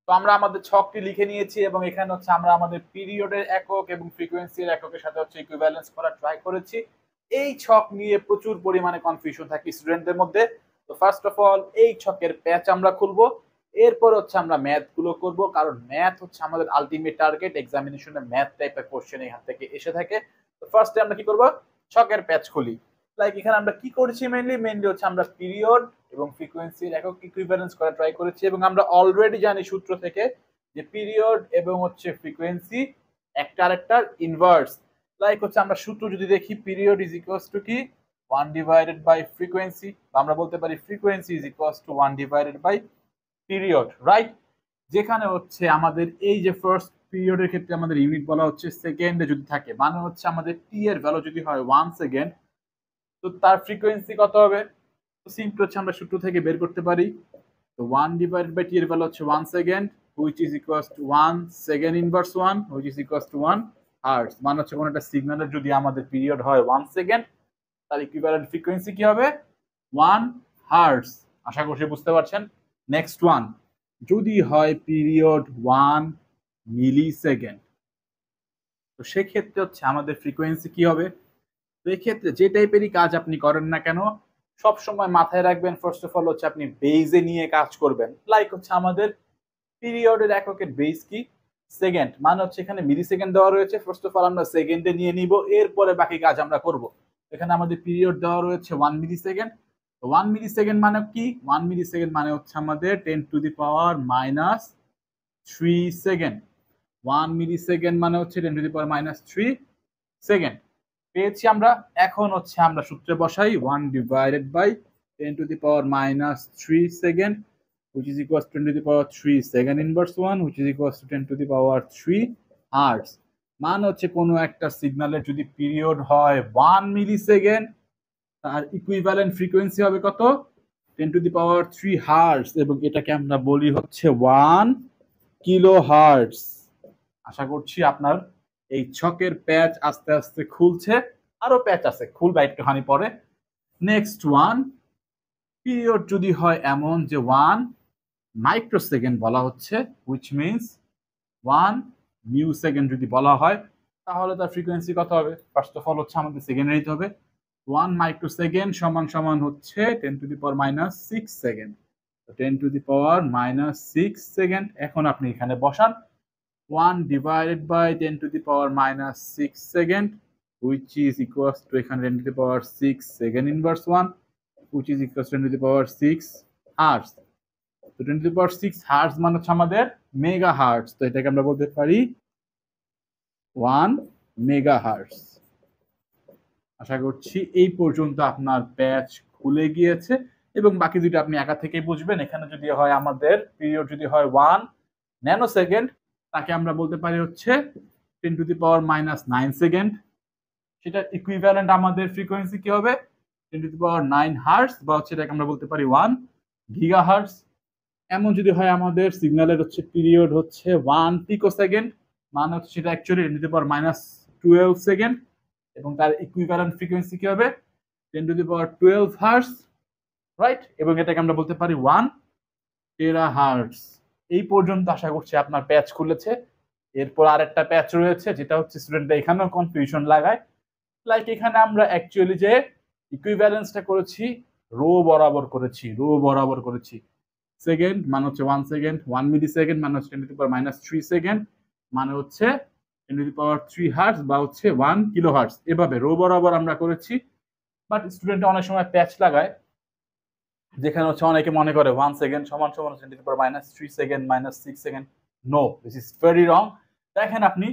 তো আমরা আমাদের ছকটি লিখে নিয়েছি এবং এখানে হচ্ছে আমরা আমাদের পিরিয়ডের একক এবং ফ্রিকোয়েন্সির এককের সাথে হচ্ছে ইকুইভ্যালেন্স করা ট্রাই করেছি। এই ছক নিয়ে প্রচুর পরিমাণে কনফিউশন থাকে স্টুডেন্টদের মধ্যে। তো ফার্স্ট অফ অল এই ছকের প্যাচ আমরা খুলবো, এরপর হচ্ছে আমরা ম্যাথ গুলো করবো, কারণ ম্যাথ হচ্ছে আমাদের আলটিমেট টার্গেট। এক্সামিনেশনে ম্যাথ টাইপের কোশ্চেন এখান থেকে এসে থাকে। তো ফার্স্টে আমরা কি করবো, ছকের প্যাচ খুলি। লাইক এখানে আমরা কি করেছি, মেইনলি হচ্ছে আমরা পিরিয়ড এবং ফ্রিকোয়েন্সির একক ইকুইভ্যালেন্স করা ট্রাই করেছি, এবং আমরা অলরেডি জানি সূত্র থেকে যে পিরিয়ড এবং হচ্ছে ফ্রিকোয়েন্সি একটা আরেকটার ইনভার্স। লাইক হচ্ছে আমরা সূত্র যদি দেখি, পিরিয়ড ইজ ইকুয়ালস টু কি 1 ডিভাইডেড বাই ফ্রিকোয়েন্সি, বা আমরা বলতে পারি frequency is equals to 1 divided by period, right? যেখানে হচ্ছে আমাদের এই যে ফার্স্ট পিরিয়ডের ক্ষেত্রে আমাদের ইউনিট বলা হচ্ছে সেকেন্ডে যদি থাকে, মানে হচ্ছে আমাদের টি এর ভ্যালু যদি হয় 1 সেকেন্ড, তো তার ফ্রিকোয়েন্সি কত হবে? তো সিম্পল হচ্ছে আমরা সূত্র থেকে বের করতে পারি। তো 1 ডিভাইডেড বাই টি এর ভ্যালু হচ্ছে 1 second, which is equals to 1 second inverse 1, which is equals to 1 hertz। মানে হচ্ছে কোনো একটা সিগন্যালের যদি আমাদের পিরিয়ড হয় 1 সেকেন্ড, তার ইকুইভ্যালেন্ট ফ্রিকোয়েন্সি কি হবে? 1 হার্টজ। আশা করছি বুঝতে পারছেন। নেক্সট ওয়ান, যদি হয় পিরিয়ড 1 মিলি সেকেন্ড, তো সেক্ষেত্রে হচ্ছে আমাদের ফ্রিকোয়েন্সি কি হবে? তো এই ক্ষেত্রে যে টাইপেরই কাজ আপনি করেন না কেন, সব সময় মাথায় রাখবেন ফার্স্ট অফ অল হচ্ছে আপনি বেজে নিয়ে কাজ করবেন। লাইক হচ্ছে আমাদের পিরিয়ডের এককের বেস কি? সেকেন্ড, মানে হচ্ছে এখানে মিলি সেকেন্ড দেওয়া রয়েছে, ফার্স্ট অফ অল আমরা সেকেন্ডে নিয়ে নিব, এরপরে বাকি কাজ আমরা করব। এখানে আমাদের পিরিয়ড দেওয়া রয়েছে 1 মিলি সেকেন্ড। তো 1 মিলি সেকেন্ড মানে কি? 1 মিলি সেকেন্ড মানে হচ্ছে আমাদের 10 to the power minus 3 second. 1 millisecond মানে হচ্ছে 10 to the power minus 3 second পেয়েছি আমরা। এখন হচ্ছে আমরা সূত্রে বসাই 1 divided by 10 to the power minus 3 second, which is equals to 10 to the power 3 second inverse 1, which is equals to 10 to the power 3 hertz। মানে হচ্ছে কোনো একটা সিগন্যালের যদি পিরিয়ড হয় 1 মিলি সেকেন্ড, তার ইকুইভ্যালেন্ট ফ্রিকোয়েন্সি হবে কত? 10 টু দি পাওয়ার 3 হার্টজ, এবং এটাকে আমরা বলি হচ্ছে 1 কিলো হার্টজ। আশা করছি আপনার এই ছকের প্যাচ আস্তে আস্তে খুলছে। আরো প্যাচ আছে, খুলবা একটুখানি পরে। নেক্সট ওয়ান, পিরিয়ড যদি হয় এমন যে 1 মাইক্রোসেকেন্ড বলা হচ্ছে, which means 1 মিউ সেকেন্ড যদি বলা হয়, তাহলে তার ফ্রিকোয়েন্সি কত হবে? ফার্স্ট অফ অল হচ্ছে আমাদের সেকেন্ডে নিতে হবে। 1 মাইক্রোসেকেন্ড সমান সমান হচ্ছে 10 to the power minus 6 second. 10 to the power minus 6 second. এখন আপনি এখানে বসান 1 divided by 10 to the power minus 6 second, which is equals to এখানে 10 to the power 6 second inverse 1, which is equals to 10 to the power 6 hertz. তো 10 to the power 6 hertz মানে হচ্ছে আমাদের mega hertz. তো এটাকে আমরা বলতে পারি 1 মেগা হার্টজ। আশা করছি এই পর্যন্ত আপনার প্যাচ খুলে গিয়েছে, এবং বাকি দুটো আপনি একা থেকেই বুঝবেন। এখানে যদি হয় আমাদের পিরিয়ড যদি হয় 1 ন্যানো সেকেন্ড, তাকে আমরা বলতে পারি হচ্ছে 10 to the power minus 9 second. সেটার ইকুইভ্যালেন্ট আমাদের ফ্রিকোয়েন্সি কি হবে? 10 টু দি পাওয়ার 9 হার্টজ, বা হচ্ছে এটাকে আমরা বলতে পারি 1 গিগা হার্টজ। এমন যদি হয় আমাদের সিগন্যালের হচ্ছে পিরিয়ড হচ্ছে 1 পিকো সেকেন্ড, মানে হচ্ছে সেটা actually 10 to the power minus 12 second, এবং তার ইকুইভ্যালেন্ট ফ্রিকোয়েন্সি কি হবে? 10 to the power 12 hertz, right? এবং এটাকে আমরা বলতে পারি 1 টেরা হার্টজ। এই পর্যন্ত আশা করছি আপনার প্যাচ খুলেছে। এরপর আরেকটা প্যাচ রয়েছে, যেটা হচ্ছে স্টুডেন্টরা এখানেও কনফিউশন লাগায়। লাইক এখানে আমরা অ্যাকচুয়ালি যে ইকুইভ্যালেন্সটা করেছি, রো বরাবর করেছি। সেকেন্ড মানে হচ্ছে 1 সেকেন্ড, 1 মিলি সেকেন্ড মানে হচ্ছে 10 to the power minus 3 second, মানে হচ্ছে 10 টু দি পাওয়ার 3 হার্টজ, বা হচ্ছে 1 কিলো হার্টজ। এভাবে রো বরাবর আমরা করেছি। বাট স্টুডেন্টরা অনেক সময় প্যাচ লাগায়, যেখানে হচ্ছে অনেকে মনে করে 1 সেকেন্ড সমান সমান 10 to the power minus 3 second minus 6 second. No, this is very wrong. দেখেন আপনি,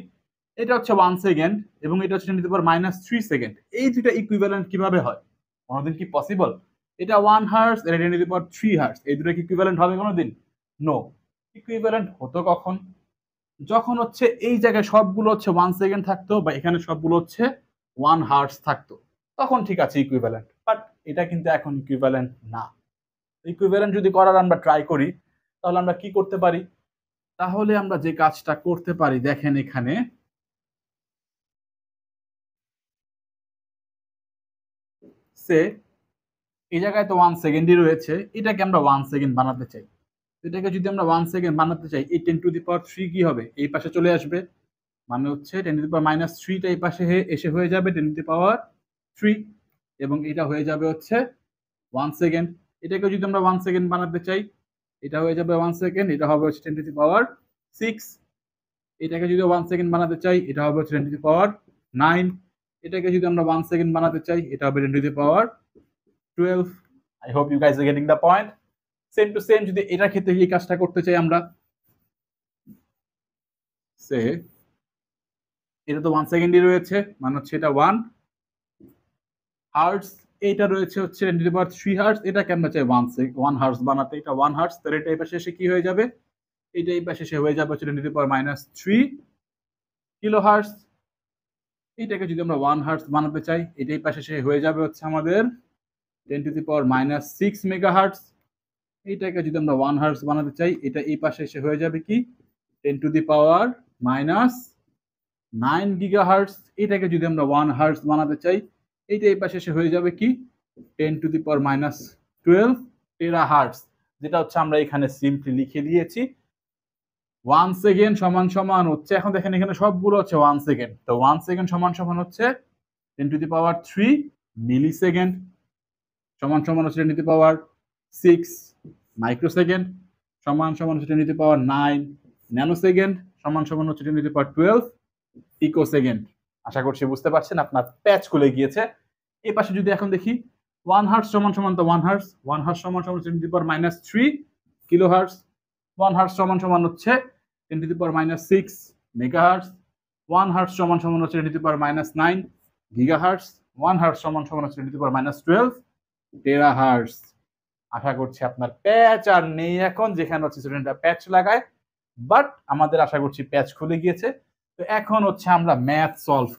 এটা হচ্ছে 1 সেকেন্ড এবং এটা হচ্ছে 10 to the power minus 3 second. এই দুটো ইকুইভ্যালেন্ট কিভাবে হয়? কোনোদিন কি পসিবল? এটা 1 হার্টজ, এটা 10 টু দি পাওয়ার 3 হার্টজ, এই দুটো কি ইকুইভ্যালেন্ট হবে কোনোদিন? নো। ইকুইভ্যালেন্ট হতো কখন? যখন হচ্ছে এই জায়গায় সবগুলো হচ্ছে 1 সেকেন্ড থাকতো, বা এখানে সবগুলো হচ্ছে 1 হার্টজ থাকতো, তখন ঠিক আছে ইকুইভ্যালেন্ট। বাট এটা কিন্তু এখন ইকুইভ্যালেন্ট না। ইকুইভ্যালেন্ট যদি করার আমরা ট্রাই করি, তাহলে আমরা কি করতে পারি? তাহলে আমরা যে কাজটা করতে পারি, দেখেন এখানে সে এই জায়গায় তো 1 সেকেন্ডই রয়েছে, এটাকে আমরা 1 সেকেন্ড বানাতে চাই। এটাকে যদি আমরা 1 সেকেন্ড বানাতে চাই, এই 10⁻³ কি হবে, এই পাশে চলে আসবে, মানে হচ্ছে 10⁻³ এই পাশে এসে হয়ে যাবে 10⁻³ এবং এটা হয়ে যাবে হচ্ছে 1 সেকেন্ড। এটাকে যদি আমরা 1 সেকেন্ড বানাতে চাই, এটা হয়ে যাবে 1 সেকেন্ড, এটা হবে হচ্ছে 10⁻6। এটাকে যদি 1 সেকেন্ড বানাতে চাই, এটা হবে হচ্ছে 10⁻9। এটাকে যদি আমরা 1 সেকেন্ড বানাতে চাই, এটা হবে 10⁻12। I hope you guys are getting the point. Same to same যদি এটার ক্ষেত্রে এই কাজটা করতে চাই আমরা, সে এটা তো 1 সেকেন্ডই রয়েছে, মানে হচ্ছে এটা 1 হার্টজ, এটা রয়েছে হচ্ছে 10⁻³ হার্টজ। এটা কেন চাই 1 হার্টজ বানাতে, এটা 1 হার্টজ, তাহলে এটা এই পাশে এসে কি হয়ে যাবে, এটা এই পাশে এসে হয়ে যাবে হচ্ছে 10⁻³ কিলো হার্টজ। এটাকে যদি আমরা 1 হার্টজ বানাতে চাই, এটা এই পাশে এসে হয়ে যাবে হচ্ছে আমাদের 10⁻6 মেগা হার্টজ। এইটাকে যদি আমরা 1 হার্টজ বানাতে চাই, এটা এই পাশে এসে হয়ে যাবে কি 10⁻9 গিগা হার্টজ। এটাকে যদি আমরা 1 হার্টজ বানাতে চাই, এইটা এই পাশে এসে হয়ে যাবে কি 10⁻12 টেরা হার্টজ, যেটা হচ্ছে আমরা এখানে সিম্পলি লিখে দিয়েছি। 1 সেকেন্ড সমান সমান হচ্ছে, এখন দেখেন এখানে সবগুলো হচ্ছে 1 সেকেন্ড, তো 1 সেকেন্ড সমান সমান হচ্ছে 10⁻³ মিলি সেকেন্ড, সমান সমান হচ্ছে 10⁻6 মাইক্রোসেকেন্ড, সমান সমান হচ্ছে 10⁻9 ন্যানো সেকেন্ড, সমান সমান হচ্ছে 10⁻12 পিকো সেকেন্ড। আশা করছি বুঝতে পারছেন, আপনার প্যাচ খুলে গিয়েছে। এই পাশে যদি এখন দেখি 1 হার্টজ সমান সমান, তো 1 হার্টজ, 1 হার্টজ সমান সমান 10⁻³ কিলো হার্টজ, 1 হার্টজ সমান সমান হচ্ছে 10⁻6 মেগা হার্টজ, 1 হার্টজ সমান সমান হচ্ছে 10⁻9 গিগা হার্টজ, 1 হার্টজ সমান সমান হচ্ছে 10⁻12 টেরা হার্টজ। আশা করছি আপনার প্যাচ আর নেই এখন, যেখানে হচ্ছে স্টুডেন্টরা প্যাচ লাগায়, বাট আমাদের আশা করছি প্যাচ খুলে গিয়েছে। তো এখন হচ্ছে আমরা ম্যাথ সলভ